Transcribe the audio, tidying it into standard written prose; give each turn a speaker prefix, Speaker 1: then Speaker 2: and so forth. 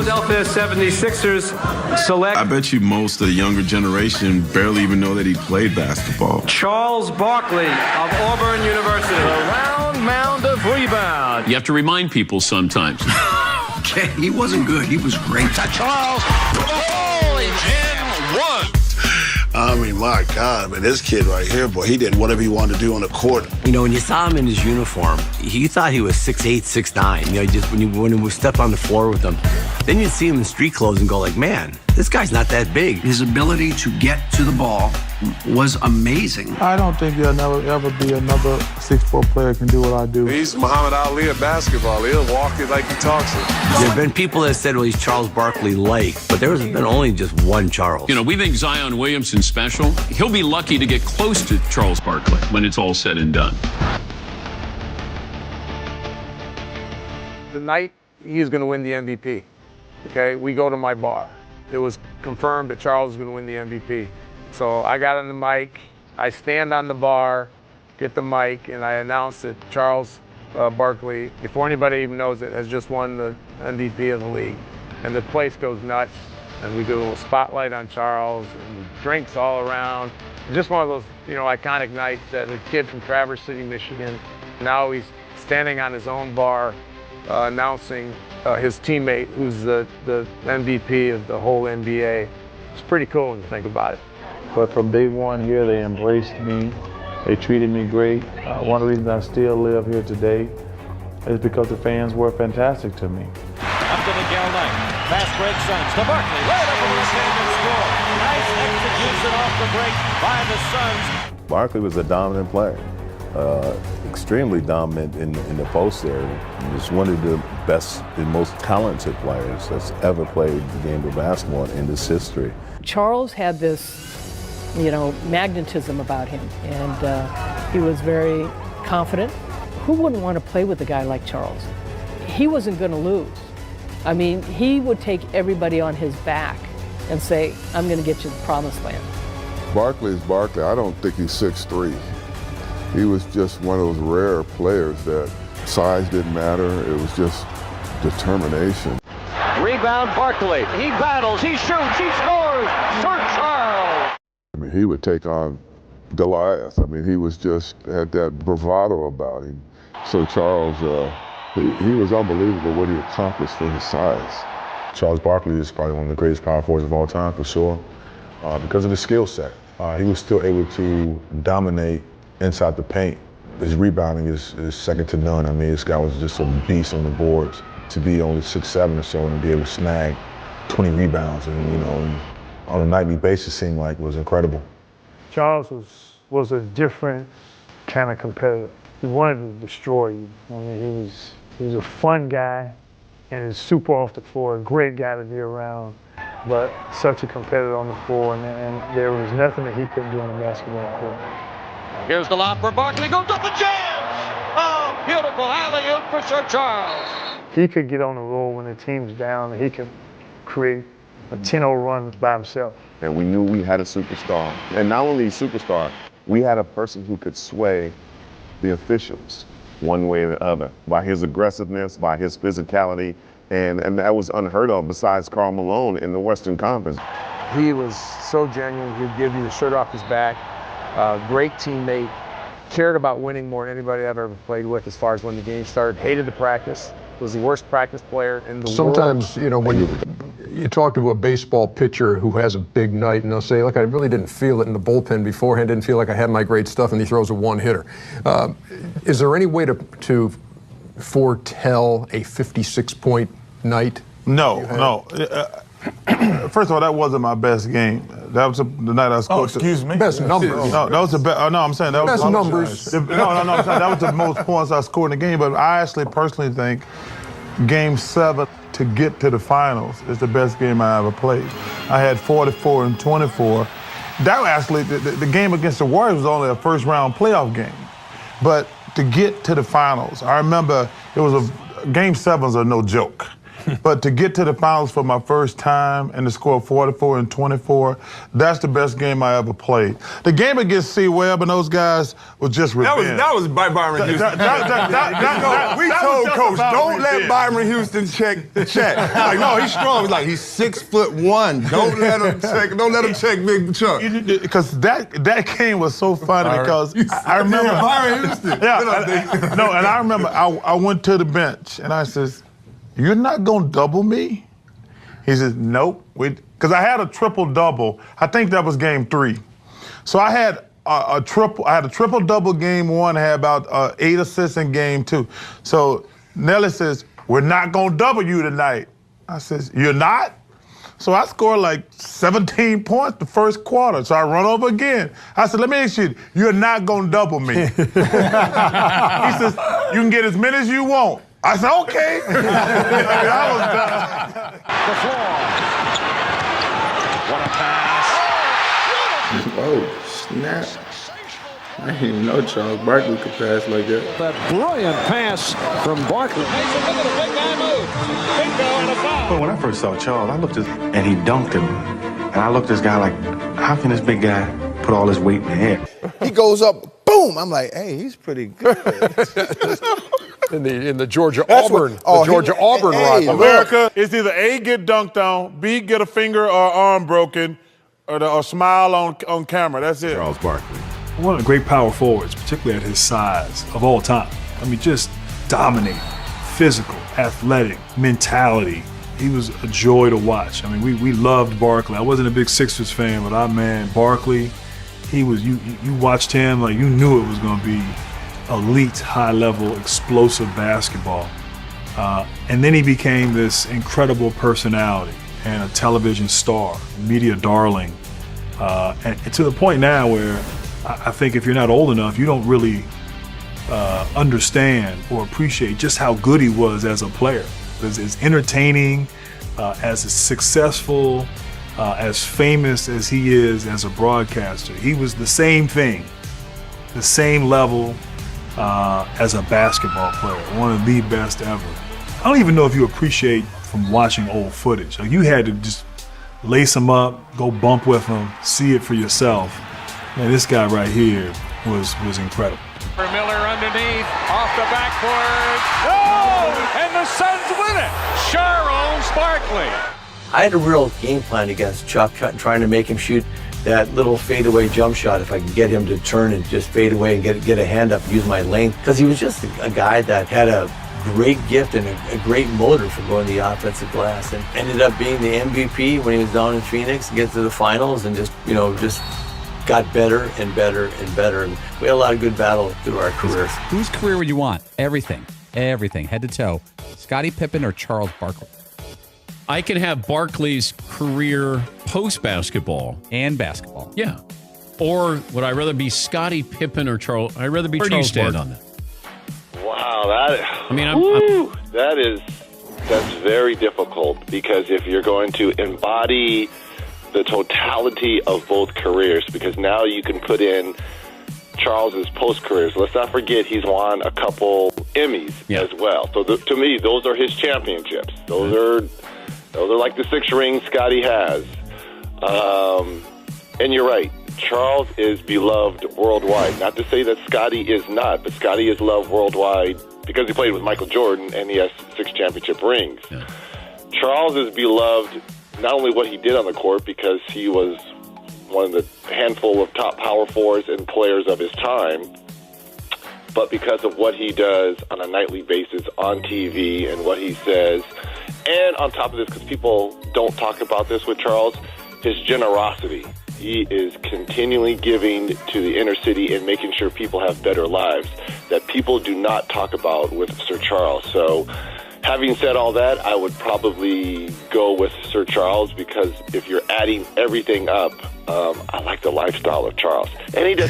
Speaker 1: Philadelphia 76ers select...
Speaker 2: I bet you most of the younger generation barely even know that he played basketball.
Speaker 1: Charles Barkley of Auburn University.
Speaker 3: A round mound of rebound.
Speaker 4: You have to remind people sometimes.
Speaker 5: Okay, he wasn't good. He was great.
Speaker 3: Charles, holy Jim, one.
Speaker 6: I mean, my God, man, this kid right here, boy, he did whatever he wanted to do on the court.
Speaker 5: You know, when you saw him in his uniform, you thought he was 6'8", 6'9". You know, just when he would step on the floor with them, then you'd see him in street clothes and go like, man, this guy's not that big. His ability to get to the ball was amazing.
Speaker 7: I don't think there'll never ever be another 6'4" player can do what I do.
Speaker 8: He's Muhammad Ali of basketball. He'll walk it like he talks it.
Speaker 5: There have been people that said, well, he's Charles Barkley-like, but there's been only just one Charles.
Speaker 4: You know, we think Zion Williamson's special. He'll be lucky to get close to Charles Barkley when it's all said and done.
Speaker 9: The night he's going to win the MVP, okay, we go to my bar. It was confirmed that Charles was going to win the MVP. So I got on the mic, I stand on the bar, get the mic, and I announce that Charles Barkley, before anybody even knows it, has just won the MVP of the league. And the place goes nuts, and we do a little spotlight on Charles, and drinks all around. Just one of those, you know, iconic nights that a kid from Traverse City, Michigan, now he's standing on his own bar, announcing his teammate, who's the MVP of the whole NBA. It's pretty cool when you think about it.
Speaker 7: But from day one here, they embraced me. They treated me great. One of the reasons I still live here today is because the fans were fantastic to me.
Speaker 3: Up to Miguel Knight. Fast break Suns to Barkley. Right over the left and score. Nice execution off the break by the Suns.
Speaker 10: Barkley was a dominant player. Extremely dominant in the post area. He was one of the best and most talented players that's ever played the game of basketball in this history.
Speaker 11: Charles had this, you know, magnetism about him, and he was very confident. Who wouldn't want to play with a guy like Charles? He wasn't going to lose. I mean, he would take everybody on his back and say, I'm going to get you to the promised land.
Speaker 12: Barkley is Barkley. I don't think he's 6'3". He was just one of those rare players that size didn't matter. It was just determination.
Speaker 3: Rebound Barkley. He battles, he shoots, he scores. Sir Charles.
Speaker 12: I mean, he would take on Goliath. I mean, he was just had that bravado about him. So Charles, he was unbelievable what he accomplished for his size.
Speaker 13: Charles Barkley is probably one of the greatest power forwards of all time, for sure, because of his skill set. He was still able to dominate inside the paint. His rebounding is second to none. I mean, this guy was just a beast on the boards. To be only 6'7" or so and be able to snag 20 rebounds and, you know, on a nightly basis seemed like it was incredible.
Speaker 7: Charles was a different kind of competitor. He wanted to destroy you. I mean, he was a fun guy and he's super off the floor, a great guy to be around, but such a competitor on the floor, and there was nothing that he couldn't do on the basketball court.
Speaker 3: Here's the lob for Barkley, goes up and jams! Oh, beautiful alley-oop for Sir Charles.
Speaker 7: He could get on the roll when the team's down, and he could create a 10-0 run by himself.
Speaker 10: And we knew we had a superstar. And not only a superstar, we had a person who could sway the officials one way or the other by his aggressiveness, by his physicality, and that was unheard of besides Karl Malone in the Western Conference.
Speaker 9: He was so genuine, he'd give you the shirt off his back. Great teammate, cared about winning more than anybody I've ever played with as far as when the game started, hated the practice, was the worst practice player in the world.
Speaker 14: Sometimes, you know, when you talk to a baseball pitcher who has a big night and they'll say, look, I really didn't feel it in the bullpen beforehand, didn't feel like I had my great stuff, and he throws a one-hitter. Is there any way to foretell a 56-point night?
Speaker 7: No. First of all, that wasn't my best game. That was the night I scored.
Speaker 14: Oh, excuse me. Best numbers.
Speaker 7: No, that was the best. No, I'm saying that was
Speaker 14: best numbers.
Speaker 7: I'm saying that was the most points I scored in the game. But I actually personally think Game 7 to get to the finals is the best game I ever played. I had 44 and 24. That actually, the game against the Warriors was only a first-round playoff game. But to get to the finals, I remember it was Game 7s are no joke.
Speaker 12: But to get to the finals for my first time and to score 44 and 24, that's the best game I ever played. The game against C. Webb and those guys was just revenge.
Speaker 15: That was by Byron Houston. We told Coach, don't let Byron Houston check the check. Like, no, he's strong. He's like, he's 6'1". Don't let him check Big Chuck.
Speaker 12: Because that game was so funny because I remember
Speaker 15: Byron Houston.
Speaker 12: And I remember I went to the bench and I says, "You're not gonna double me?" He says, "Nope." Because I had a triple-double. I think that was game 3. So I had a triple-double game 1. I had about 8 assists in game 2. So Nelly says, "We're not gonna double you tonight." I says, "You're not?" So I scored like 17 points the first quarter. So I run over again. I said, "Let me ask you, you're not gonna double me." He says, "You can get as many as you want." I said, "Okay." I was done.
Speaker 3: The floor. What a pass.
Speaker 16: Oh, snap. I didn't even know Charles Barkley could pass like that.
Speaker 3: That brilliant pass from Barkley.
Speaker 17: But when I first saw Charles, I looked at him and he dunked him. And I looked at this guy like, how can this big guy put all this weight in the air?
Speaker 15: He goes up, boom. I'm like, hey, he's pretty good.
Speaker 14: In the Georgia-Auburn Auburn rivalry.
Speaker 12: America, it's either A, get dunked on, B, get a finger or arm broken, or smile on camera. That's it.
Speaker 2: Charles Barkley.
Speaker 18: One of the great power forwards, particularly at his size, of all time. I mean, just dominating, physical, athletic, mentality. He was a joy to watch. I mean, we loved Barkley. I wasn't a big Sixers fan, but our man Barkley, he was. You watched him like you knew it was going to be elite, high-level, explosive basketball. And then he became this incredible personality and a television star, media darling, and to the point now where I think if you're not old enough, you don't really understand or appreciate just how good he was as a player. As entertaining, as successful, as famous as he is as a broadcaster, he was the same thing, the same level as a basketball player, one of the best ever. I don't even know if you appreciate from watching old footage. Like you had to just lace him up, go bump with him, see it for yourself. Man, this guy right here was incredible.
Speaker 3: Miller underneath, off the backboard. Oh! And the Suns win it. Charles Barkley.
Speaker 5: I had a real game plan against Chuck, trying to make him shoot that little fadeaway jump shot if I could get him to turn and just fade away and get a hand up, use my length. Because he was just a guy that had a great gift and a great motor for going to the offensive glass, and ended up being the MVP when he was down in Phoenix and get to the finals and just got better and better and better. And we had a lot of good battles through our careers.
Speaker 19: Whose career would you want? Everything, head to toe. Scottie Pippen or Charles Barkley?
Speaker 4: I can have Barkley's career post-basketball.
Speaker 19: And basketball.
Speaker 4: Yeah. Or would I rather be Scottie Pippen or Charles? I'd rather be
Speaker 20: Where
Speaker 4: Charles
Speaker 20: do you stand
Speaker 4: Barkley.
Speaker 20: on that? Wow, that's very difficult, because if you're going to embody the totality of both careers, because now you can put in Charles's post careers. Let's not forget he's won a couple Emmys as well. So to me, those are his championships. Those are like the 6 rings Scottie has. And you're right. Charles is beloved worldwide. Not to say that Scottie is not, but Scottie is loved worldwide because he played with Michael Jordan and he has 6 championship rings. Yeah. Charles is beloved not only what he did on the court, because he was one of the handful of top power forwards and players of his time, but because of what he does on a nightly basis on TV and what he says. And on top of this, because people don't talk about this with Charles, his generosity. He is continually giving to the inner city and making sure people have better lives that people do not talk about with Sir Charles. So having said all that, I would probably go with Sir Charles, because if you're adding everything up, I like the lifestyle of Charles. And he does